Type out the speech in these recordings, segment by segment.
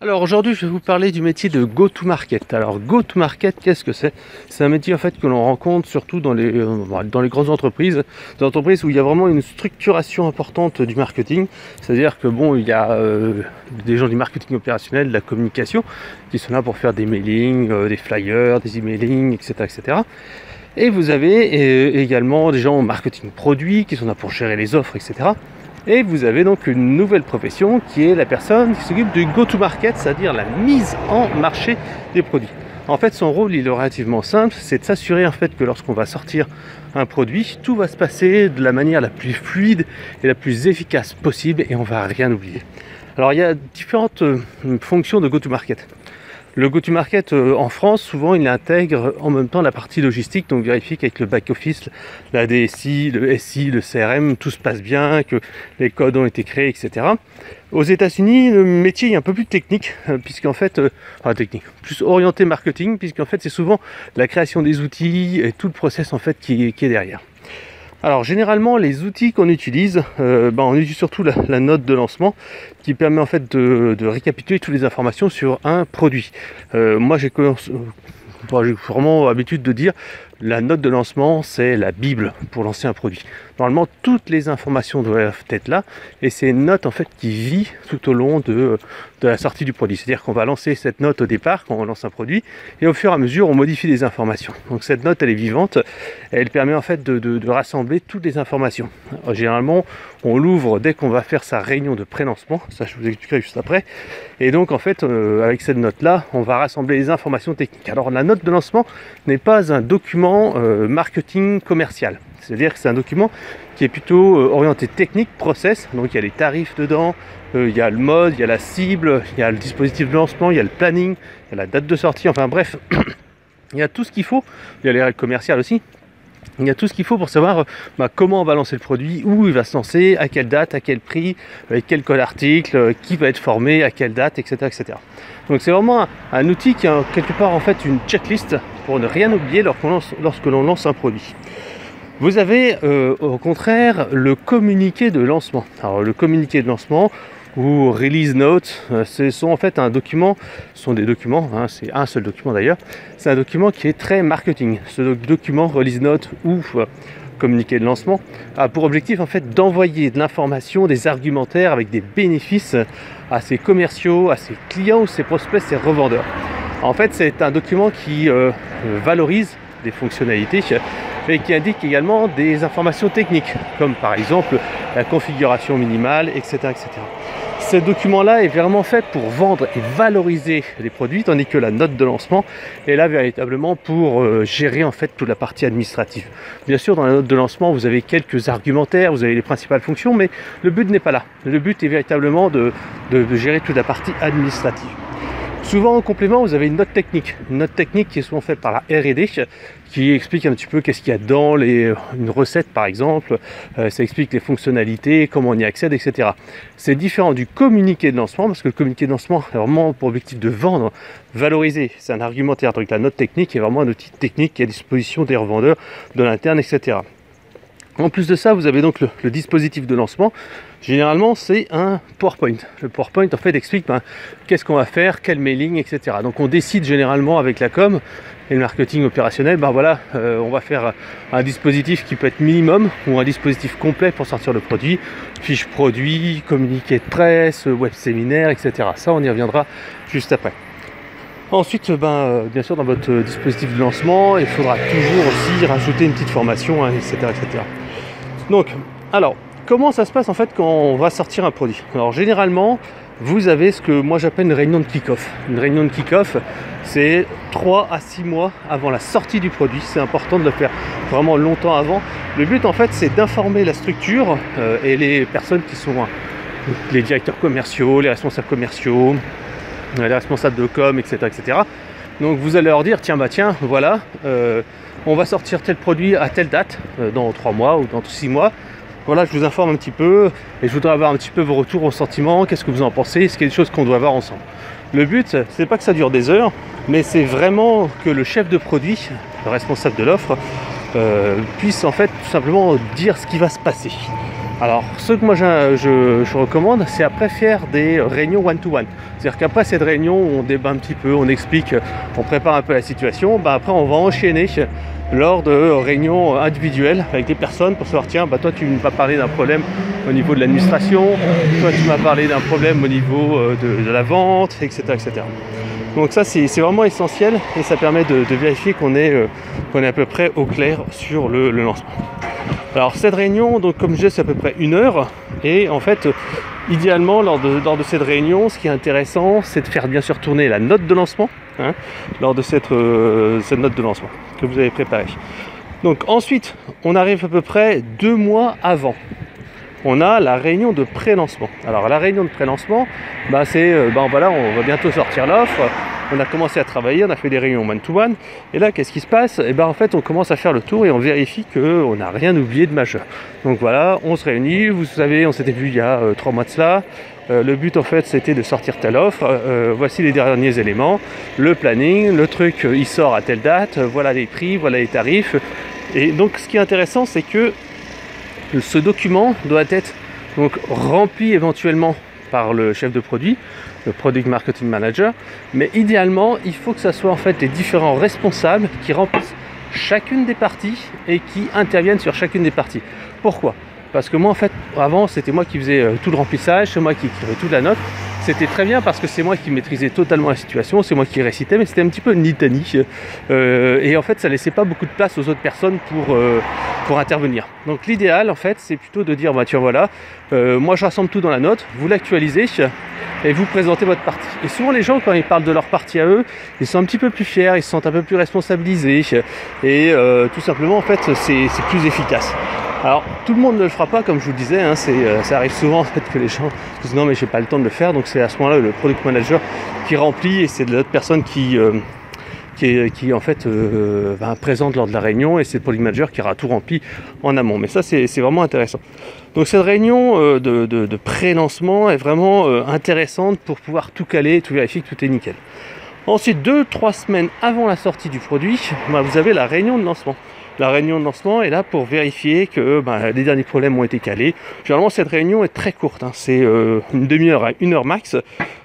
Alors aujourd'hui, je vais vous parler du métier de go-to-market. Alors go-to-market, qu'est-ce que c'est? C'est un métier en fait que l'on rencontre surtout dans les grandes entreprises, des entreprises où il y a vraiment une structuration importante du marketing. C'est-à-dire que bon, il y a des gens du marketing opérationnel, de la communication, qui sont là pour faire des mailings, des flyers, des emailing, etc., etc. Et vous avez également des gens au marketing produit qui sont là pour gérer les offres, etc. Et vous avez donc une nouvelle profession qui est la personne qui s'occupe du go-to-market, c'est-à-dire la mise en marché des produits. En fait, son rôle, il est relativement simple, c'est de s'assurer en fait que lorsqu'on va sortir un produit, tout va se passer de la manière la plus fluide et la plus efficace possible et on va rien oublier. Alors, il y a différentes fonctions de go-to-market. Le go-to-market en France, souvent, il intègre en même temps la partie logistique, donc vérifie qu'avec le back-office, la DSI, le SI, le CRM, tout se passe bien, que les codes ont été créés, etc. Aux États-Unis, le métier est un peu plus technique, puisqu'en fait, technique, plus orienté marketing, puisqu'en fait, c'est souvent la création des outils et tout le process en fait qui est derrière. Alors généralement les outils qu'on utilise, on utilise surtout la note de lancement qui permet en fait de récapituler toutes les informations sur un produit. Moi j'ai vraiment l'habitude de dire la note de lancement c'est la bible pour lancer un produit. Normalement toutes les informations doivent être là et c'est une note en fait qui vit tout au long de la sortie du produit. C'est-à-dire qu'on va lancer cette note au départ quand on lance un produit et au fur et à mesure on modifie les informations. Donc cette note elle est vivante, elle permet en fait de rassembler toutes les informations. Alors, généralement on l'ouvre dès qu'on va faire sa réunion de pré-lancement, ça je vous expliquerai juste après. Et donc en fait avec cette note là on va rassembler les informations techniques. Alors la note de lancement n'est pas un document marketing commercial. C'est-à-dire que c'est un document qui est plutôt orienté technique, process. Donc il y a les tarifs dedans, il y a le mode, il y a la cible, il y a le dispositif de lancement, il y a le planning, il y a la date de sortie, enfin bref, il y a tout ce qu'il faut. Il y a les règles commerciales aussi. Il y a tout ce qu'il faut pour savoir comment on va lancer le produit, où il va se lancer, à quelle date, à quel prix, avec quel code article, qui va être formé, à quelle date, etc. etc. Donc c'est vraiment un outil qui a quelque part en fait une checklist pour ne rien oublier lorsque l'on lance un produit. Vous avez au contraire le communiqué de lancement. Alors le communiqué de lancement ou release note, ce sont en fait un document, ce sont des documents, c'est un seul document d'ailleurs, c'est un document qui est très marketing. Ce document release note ou communiqué de lancement a pour objectif en fait d'envoyer de l'information, des argumentaires avec des bénéfices à ses commerciaux, à ses clients ou ses prospects, ses revendeurs. En fait c'est un document qui valorise des fonctionnalités et qui indique également des informations techniques comme par exemple la configuration minimale, etc. etc. Ce document-là est vraiment fait pour vendre et valoriser les produits, tandis que la note de lancement est là véritablement pour gérer en fait toute la partie administrative. Bien sûr, dans la note de lancement, vous avez quelques argumentaires, vous avez les principales fonctions, mais le but n'est pas là. Le but est véritablement de gérer toute la partie administrative. Souvent en complément vous avez une note technique qui est souvent faite par la R&D qui explique un petit peu qu'est-ce qu'il y a dans une recette par exemple, ça explique les fonctionnalités, comment on y accède, etc. C'est différent du communiqué de lancement parce que le communiqué de lancement a vraiment pour objectif de vendre, valoriser, c'est un argumentaire, donc la note technique est vraiment un outil technique qui est à disposition des revendeurs, de l'interne, etc. En plus de ça, vous avez donc le dispositif de lancement. Généralement, c'est un PowerPoint. Le PowerPoint, en fait, explique qu'est-ce qu'on va faire, quel mailing, etc. Donc, on décide généralement avec la com et le marketing opérationnel, on va faire un dispositif qui peut être minimum ou un dispositif complet pour sortir le produit, fiche produit, communiqué de presse, web séminaire, etc. Ça, on y reviendra juste après. Ensuite, bien sûr, dans votre dispositif de lancement, il faudra toujours aussi rajouter une petite formation, etc., etc. Donc, alors, comment ça se passe en fait quand on va sortir un produit? Alors, généralement, vous avez ce que moi j'appelle une réunion de kick-off. Une réunion de kick-off, c'est 3 à 6 mois avant la sortie du produit. C'est important de le faire vraiment longtemps avant. Le but, en fait, c'est d'informer la structure et les personnes qui sont les directeurs commerciaux, les responsables commerciaux, les responsables de com, etc., etc. Donc vous allez leur dire voilà, on va sortir tel produit à telle date, dans 3 mois ou dans 6 mois. Voilà, je vous informe un petit peu et je voudrais avoir un petit peu vos retours, vos sentiments, qu'est-ce que vous en pensez, est-ce qu'il y a des choses qu'on doit voir ensemble. Le but, c'est pas que ça dure des heures, mais c'est vraiment que le chef de produit, le responsable de l'offre, puisse en fait tout simplement dire ce qui va se passer. Alors, ce que moi je recommande, c'est après faire des réunions one-to-one. C'est-à-dire qu'après cette réunion, on débat un petit peu, on explique, on prépare un peu la situation. Après, on va enchaîner lors de réunions individuelles avec des personnes pour savoir, tiens, toi tu m'as parlé d'un problème au niveau de l'administration, toi tu m'as parlé d'un problème au niveau de la vente, etc., etc. Donc ça c'est vraiment essentiel et ça permet de vérifier qu'on est à peu près au clair sur le lancement. Alors cette réunion, donc comme je disais, c'est à peu près 1 heure et en fait idéalement lors de cette réunion, ce qui est intéressant, c'est de faire bien sûr tourner la note de lancement lors de cette note de lancement que vous avez préparée. Donc ensuite, on arrive à peu près 2 mois avant. On a la réunion de pré-lancement. Alors la réunion de pré-lancement, voilà, on va bientôt sortir l'offre. On a commencé à travailler, on a fait des réunions one-to-one. Et là, qu'est-ce qui se passe? En fait, on commence à faire le tour et on vérifie qu'on n'a rien oublié de majeur. Donc voilà, on se réunit. Vous savez, on s'était vu il y a 3 mois de cela. Le but, en fait, c'était de sortir telle offre. Voici les derniers éléments. Le planning, le truc, il sort à telle date. Voilà les prix, voilà les tarifs. Et donc, ce qui est intéressant, c'est que ce document doit être donc rempli éventuellement par le chef de produit, le Product Marketing Manager, mais idéalement, il faut que ça soit en fait les différents responsables qui remplissent chacune des parties et qui interviennent sur chacune des parties. Pourquoi? Parce que moi, en fait, avant, c'était moi qui faisais tout le remplissage, c'est moi qui écrivais toute la note. C'était très bien parce que c'est moi qui maîtrisais totalement la situation, c'est moi qui récitais, mais c'était un petit peu une litanie. Et en fait, ça laissait pas beaucoup de place aux autres personnes pour intervenir. Donc l'idéal, en fait, c'est plutôt de dire, tiens, voilà, moi je rassemble tout dans la note, vous l'actualisez et vous présentez votre partie. Et souvent, les gens, quand ils parlent de leur partie à eux, ils sont un petit peu plus fiers, ils se sentent un peu plus responsabilisés. Et tout simplement, en fait, c'est plus efficace. Alors, tout le monde ne le fera pas, comme je vous le disais, ça arrive souvent en fait, que les gens disent non mais j'ai pas le temps de le faire, donc c'est à ce moment-là le product manager qui remplit et c'est l'autre personne qui en fait présente lors de la réunion et c'est le product manager qui aura tout rempli en amont. Mais ça c'est vraiment intéressant. Donc cette réunion de pré-lancement est vraiment intéressante pour pouvoir tout caler, tout vérifier que tout est nickel. Ensuite, 2-3 semaines avant la sortie du produit, vous avez la réunion de lancement. La réunion de lancement est là pour vérifier que les derniers problèmes ont été calés. Généralement, cette réunion est très courte, c'est une demi-heure à 1 heure max.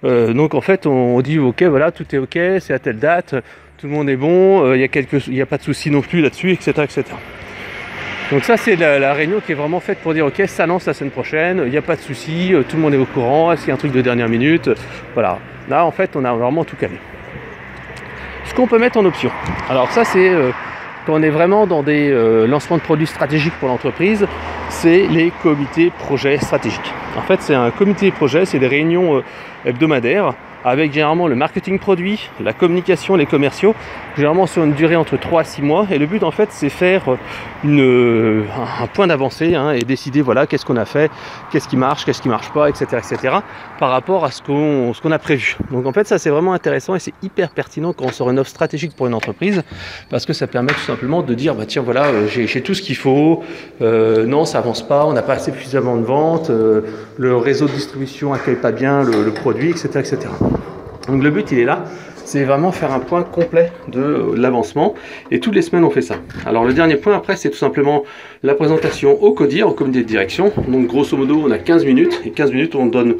Donc en fait, on dit ok, voilà, tout est ok, c'est à telle date, tout le monde est bon, il n'y a pas de souci non plus là-dessus, etc., etc. Donc ça, c'est la réunion qui est vraiment faite pour dire ok, ça lance la semaine prochaine, il n'y a pas de souci, tout le monde est au courant, est-ce qu'il y a un truc de dernière minute, voilà. Là, en fait, on a vraiment tout calé. Ce qu'on peut mettre en option. Alors ça, c'est quand on est vraiment dans des lancements de produits stratégiques pour l'entreprise, c'est les comités projets stratégiques. En fait, c'est un comité projet, c'est des réunions hebdomadaires avec généralement le marketing produit, la communication, les commerciaux, généralement sur une durée entre 3 à 6 mois. Et le but, en fait, c'est faire un point d'avancée et décider, voilà, qu'est-ce qu'on a fait, qu'est-ce qui marche pas, etc., etc., par rapport à ce qu'on a prévu. Donc, en fait, ça, c'est vraiment intéressant et c'est hyper pertinent quand on sort une offre stratégique pour une entreprise parce que ça permet tout simplement de dire, tiens, voilà, j'ai tout ce qu'il faut, non, ça avance pas, on n'a pas assez suffisamment de ventes, le réseau de distribution accueille pas bien le produit, etc., etc. Donc le but il est là, c'est vraiment faire un point complet de l'avancement et toutes les semaines on fait ça. Alors le dernier point après c'est tout simplement la présentation au CODIR, au comité de direction. Donc grosso modo on a 15 minutes et 15 minutes on donne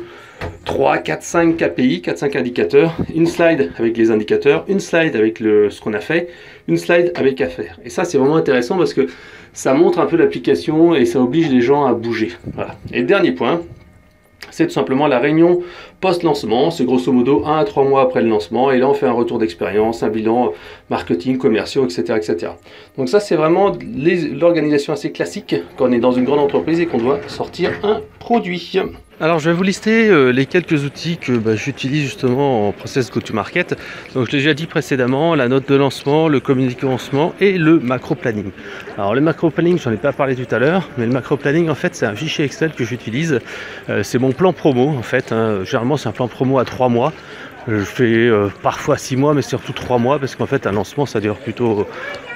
3, 4, 5 KPI, 4, 5 indicateurs, une slide avec les indicateurs, une slide avec ce qu'on a fait, une slide avec à faire. Et ça c'est vraiment intéressant parce que ça montre un peu l'application et ça oblige les gens à bouger. Voilà. Et le dernier point, c'est tout simplement la réunion post-lancement, c'est grosso modo 1 à 3 mois après le lancement, et là on fait un retour d'expérience, un bilan marketing, commerciaux, etc. etc. Donc ça c'est vraiment l'organisation assez classique quand on est dans une grande entreprise et qu'on doit sortir un produit. Alors je vais vous lister les quelques outils que j'utilise justement en process go-to-market. Donc je l'ai déjà dit précédemment, la note de lancement, le communiqué de lancement et le macro-planning. Alors le macro-planning, j'en ai pas parlé tout à l'heure, mais le macro-planning en fait c'est un fichier Excel que j'utilise. C'est mon plan promo en fait, généralement c'est un plan promo à 3 mois. Je fais parfois 6 mois, mais surtout 3 mois, parce qu'en fait un lancement ça dure plutôt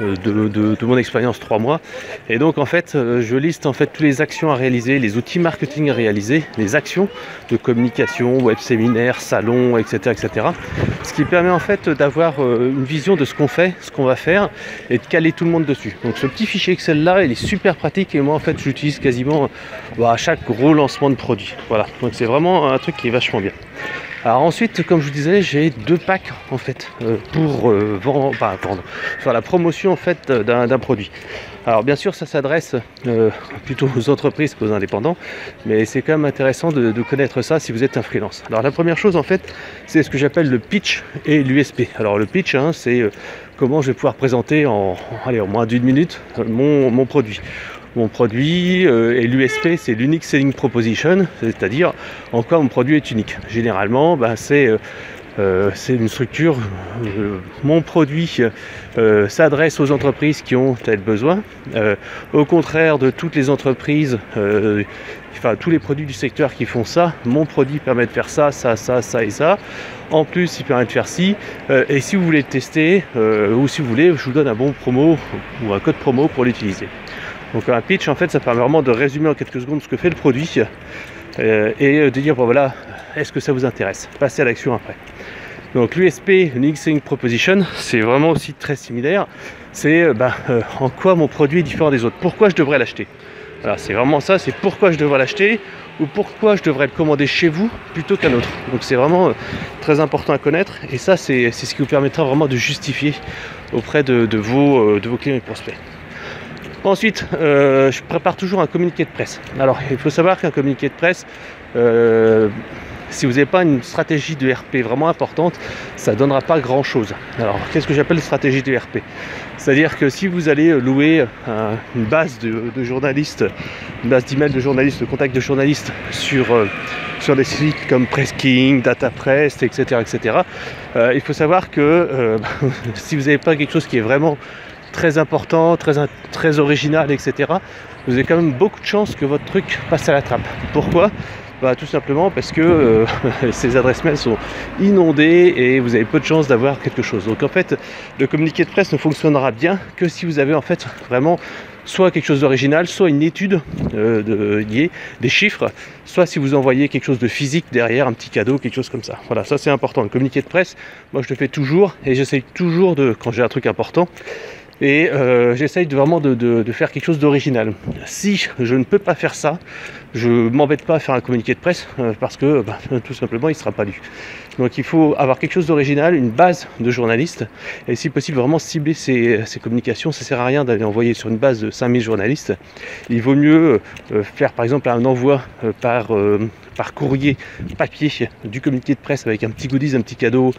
de mon expérience 3 mois. Et donc en fait je liste en fait toutes les actions à réaliser, les outils marketing à réaliser, les actions de communication, web séminaire, salon, etc., etc. Ce qui permet en fait d'avoir une vision de ce qu'on fait, ce qu'on va faire, et de caler tout le monde dessus. Donc ce petit fichier Excel là, il est super pratique, et moi en fait j'utilise quasiment à chaque gros lancement de produit. Voilà, donc c'est vraiment un truc qui est vachement bien. Alors ensuite, comme je vous disais, j'ai 2 packs en fait pour faire la promotion en fait d'un produit. Alors bien sûr, ça s'adresse plutôt aux entreprises qu'aux indépendants, mais c'est quand même intéressant de connaître ça si vous êtes un freelance. Alors la première chose en fait, c'est ce que j'appelle le pitch et l'USP. Alors le pitch, c'est comment je vais pouvoir présenter en moins d'1 minute mon produit. Mon produit et l'USP, c'est l'Unique Selling Proposition, c'est-à-dire en quoi mon produit est unique. Généralement, c'est une structure, mon produit s'adresse aux entreprises qui ont tel besoin, au contraire de toutes les entreprises, tous les produits du secteur qui font ça, mon produit permet de faire ça, ça, ça, ça et ça. En plus, il permet de faire ci, et si vous voulez le tester, ou si vous voulez, je vous donne un bon promo ou un code promo pour l'utiliser. Donc un pitch en fait ça permet vraiment de résumer en quelques secondes ce que fait le produit et de dire bon voilà, est-ce que ça vous intéresse, passer à l'action après. Donc l'USP, Unique Selling Proposition, c'est vraiment aussi très similaire, c'est en quoi mon produit est différent des autres, pourquoi je devrais l'acheter. Voilà, c'est vraiment ça, c'est pourquoi je devrais l'acheter ou pourquoi je devrais le commander chez vous plutôt qu'un autre. Donc c'est vraiment très important à connaître, et ça c'est ce qui vous permettra vraiment de justifier auprès de vos clients et prospects. Ensuite, je prépare toujours un communiqué de presse. Alors, il faut savoir qu'un communiqué de presse, si vous n'avez pas une stratégie de RP vraiment importante, ça ne donnera pas grand-chose. Alors, qu'est-ce que j'appelle stratégie de RP? C'est-à-dire que si vous allez louer une base de journalistes, une base d'emails de journalistes, de contacts de journalistes sur des sites comme Presking, DataPress, etc., etc., il faut savoir que si vous n'avez pas quelque chose qui est vraiment très important, très original, etc., vous avez quand même beaucoup de chances que votre truc passe à la trappe. Pourquoi? Tout simplement parce que ces adresses mail sont inondées et vous avez peu de chances d'avoir quelque chose. Donc en fait, le communiqué de presse ne fonctionnera bien que si vous avez en fait vraiment soit quelque chose d'original, soit une étude liée, des chiffres, soit si vous envoyez quelque chose de physique derrière, un petit cadeau, quelque chose comme ça. Voilà, ça c'est important. Le communiqué de presse, moi je le fais toujours, et j'essaye toujours quand j'ai un truc important, et j'essaye vraiment de faire quelque chose d'original. Si je ne peux pas faire ça, je m'embête pas à faire un communiqué de presse parce que tout simplement il ne sera pas lu. Donc il faut avoir quelque chose d'original, une base de journalistes, et si possible vraiment cibler ces communications. Ça ne sert à rien d'aller envoyer sur une base de 5000 journalistes. Il vaut mieux faire par exemple un envoi par courrier papier du communiqué de presse avec un petit goodies, un petit cadeau,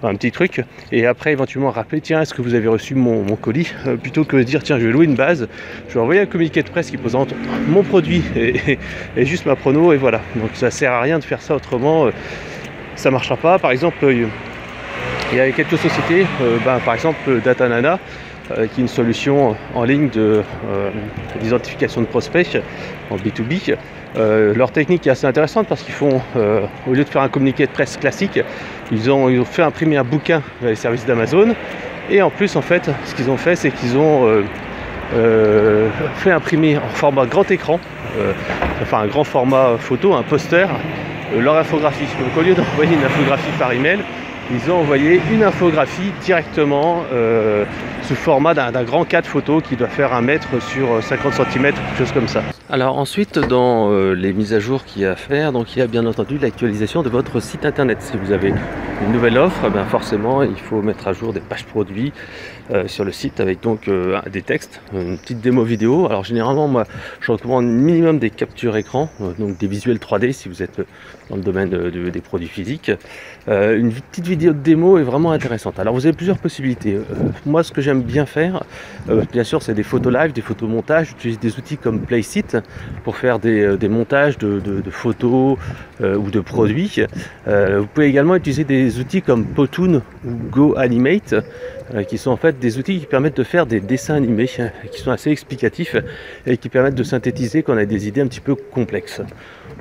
un petit truc, et après éventuellement rappeler tiens, est-ce que vous avez reçu mon colis, plutôt que de dire tiens, je vais louer une base, je vais envoyer un communiqué de presse qui présente mon produit et juste ma prono, et voilà. Donc ça sert à rien de faire ça autrement, ça marchera pas. Par exemple, il y a quelques sociétés, par exemple Datanana, qui est une solution en ligne d'identification de prospects en B2B. Leur technique est assez intéressante parce qu'ils font, au lieu de faire un communiqué de presse classique, ils ont fait imprimer un bouquin vers les services d'Amazon, et en plus en fait ce qu'ils ont fait, c'est qu'ils ont fait imprimer en format grand écran, un grand format photo, un poster, leur infographie. Donc au lieu d'envoyer une infographie par email, ils ont envoyé une infographie directement sous format d'un grand cadre photo qui doit faire 1 mètre sur 50 cm, quelque chose comme ça. Alors ensuite, dans les mises à jour qu'il y a à faire, donc il y a bien entendu l'actualisation de votre site internet. Si vous avez une nouvelle offre, forcément il faut mettre à jour des pages produits sur le site avec donc des textes, une petite démo vidéo. Alors généralement moi je recommande minimum des captures écran, donc des visuels 3D si vous êtes dans le domaine des produits physiques. Une petite vidéo de démo est vraiment intéressante. Alors vous avez plusieurs possibilités. Moi ce que j'aime bien faire, bien sûr c'est des photos live, des photos montage. J'utilise des outils comme Playsit pour faire des montages de photos ou de produits. Vous pouvez également utiliser des outils comme Powtoon ou GoAnimate, qui sont en fait des outils qui permettent de faire des dessins animés qui sont assez explicatifs et qui permettent de synthétiser quand on a des idées un petit peu complexes.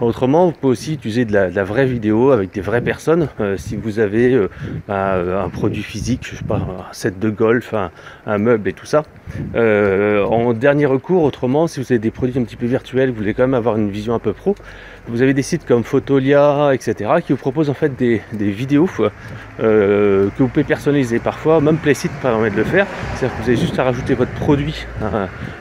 Autrement, vous pouvez aussi utiliser de la vraie vidéo avec des vraies personnes. Si vous avez un produit physique, je sais pas, un set de golf, un meuble et tout ça. En dernier recours, autrement, si vous avez des produits un petit peu virtuels, vous voulez quand même avoir une vision un peu pro, vous avez des sites comme Photolia, etc. qui vous proposent en fait des vidéos que vous pouvez personnaliser. Parfois, même Playsit permet de le faire. C'est-à-dire que vous avez juste à rajouter votre produit,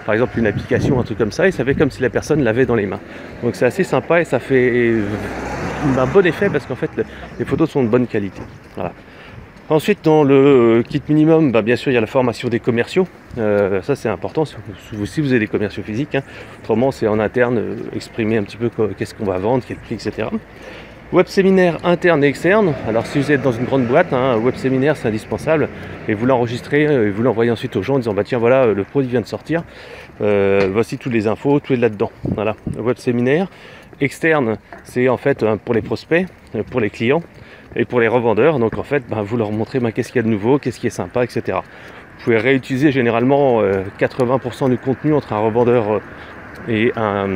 par exemple une application, un truc comme ça, et ça fait comme si la personne l'avait dans les mains. Donc c'est assez sympa et ça fait un bon effet parce qu'en fait les photos sont de bonne qualité. Voilà. Ensuite, dans le kit minimum, bien sûr, il y a la formation des commerciaux. Ça, c'est important si vous avez des commerciaux physiques. Autrement, c'est en interne, exprimer un petit peu qu'est-ce qu'on va vendre, quel prix, etc. Web séminaire interne et externe. Alors, si vous êtes dans une grande boîte, un web séminaire, c'est indispensable. Et vous l'enregistrez et vous l'envoyez ensuite aux gens en disant tiens, voilà, le produit vient de sortir. Voici toutes les infos, tout est là-dedans. Voilà, web séminaire. Externe, c'est en fait pour les prospects, pour les clients. Et pour les revendeurs, donc en fait, vous leur montrez qu'est-ce qu'il y a de nouveau, qu'est-ce qui est sympa, etc. Vous pouvez réutiliser généralement 80% du contenu entre un revendeur et un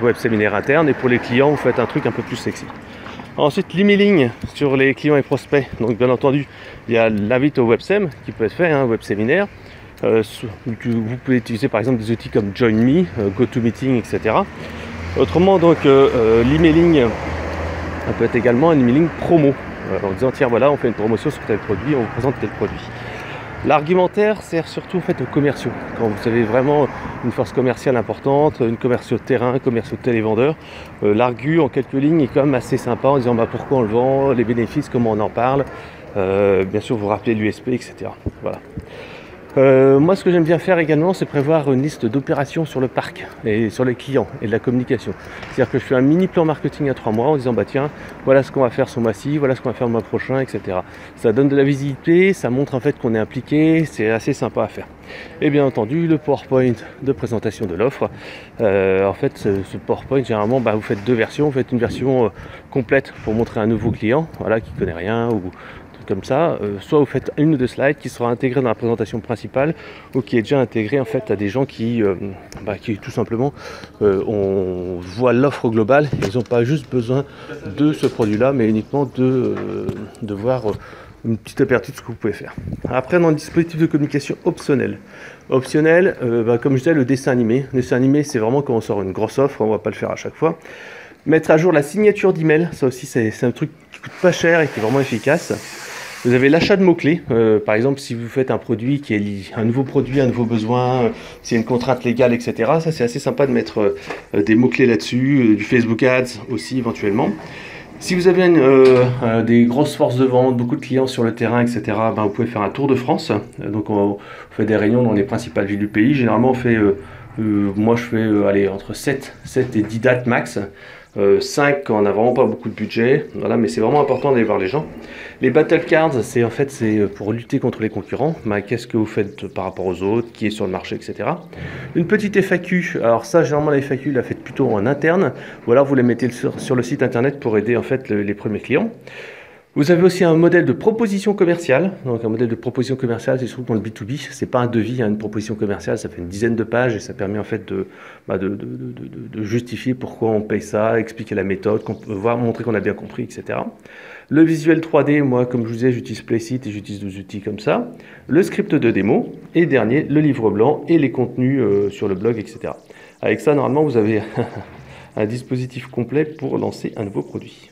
web séminaire interne. Et pour les clients, vous faites un truc un peu plus sexy. Ensuite, l'emailing sur les clients et prospects. Donc bien entendu, il y a l'invite au websem qui peut être fait, web séminaire. Vous pouvez utiliser par exemple des outils comme JoinMe, GoToMeeting, etc. Autrement, donc l'emailing peut être également un emailing promo. En disant tiens voilà, on fait une promotion sur tel produit, on vous présente tel produit. L'argumentaire sert surtout en fait aux commerciaux. Quand vous avez vraiment une force commerciale importante, une commerciaux de terrain, un commerciaux de télévendeur, l'argu en quelques lignes est quand même assez sympa en disant pourquoi on le vend, les bénéfices, comment on en parle, bien sûr vous rappelez l'USP, etc. Voilà. Moi ce que j'aime bien faire également, c'est prévoir une liste d'opérations sur le parc et sur les clients et de la communication. C'est-à-dire que je fais un mini plan marketing à 3 mois en disant tiens, voilà ce qu'on va faire ce mois-ci, voilà ce qu'on va faire le mois prochain, etc. Ça donne de la visibilité, ça montre en fait qu'on est impliqué, c'est assez sympa à faire. Et bien entendu le PowerPoint de présentation de l'offre. En fait ce PowerPoint généralement vous faites deux versions, vous faites une version complète pour montrer à un nouveau client, voilà, qui connaît rien ou comme ça, soit vous faites une ou deux slides qui sera intégrée dans la présentation principale ou qui est déjà intégrée en fait à des gens qui tout simplement on voit l'offre globale, ils n'ont pas juste besoin de ce produit là mais uniquement de voir une petite aperçue de ce que vous pouvez faire. Après, dans le dispositif de communication optionnel, comme je disais, le dessin animé. Le dessin animé, c'est vraiment quand on sort une grosse offre, on ne va pas le faire à chaque fois. Mettre à jour la signature d'email, ça aussi c'est un truc qui coûte pas cher et qui est vraiment efficace. Vous avez l'achat de mots-clés, par exemple si vous faites un produit qui est un nouveau produit, un nouveau besoin, s'il y a une contrainte légale, etc. Ça c'est assez sympa de mettre des mots-clés là-dessus, du Facebook Ads aussi éventuellement. Si vous avez des grosses forces de vente, beaucoup de clients sur le terrain, etc., vous pouvez faire un tour de France. Donc on fait des réunions dans les principales villes du pays. Généralement on fait, moi je fais entre 7 et 10 dates max. 5 quand on n'a vraiment pas beaucoup de budget, voilà, mais c'est vraiment important d'aller voir les gens. Les battle cards, c'est pour lutter contre les concurrents. Qu'est-ce que vous faites par rapport aux autres, qui est sur le marché, etc. Une petite FAQ, alors ça généralement la FAQ la faites plutôt en interne, ou alors vous la mettez sur le site internet pour aider en fait les premiers clients. Vous avez aussi un modèle de proposition commerciale. Donc un modèle de proposition commerciale, c'est surtout dans le B2B. C'est pas un devis, une proposition commerciale, ça fait une dizaine de pages et ça permet en fait de justifier pourquoi on paye ça, expliquer la méthode, montrer qu'on a bien compris, etc. Le visuel 3D, moi comme je vous disais, j'utilise Playsit et j'utilise des outils comme ça. Le script de démo et dernier, le livre blanc et les contenus sur le blog, etc. Avec ça, normalement, vous avez un dispositif complet pour lancer un nouveau produit.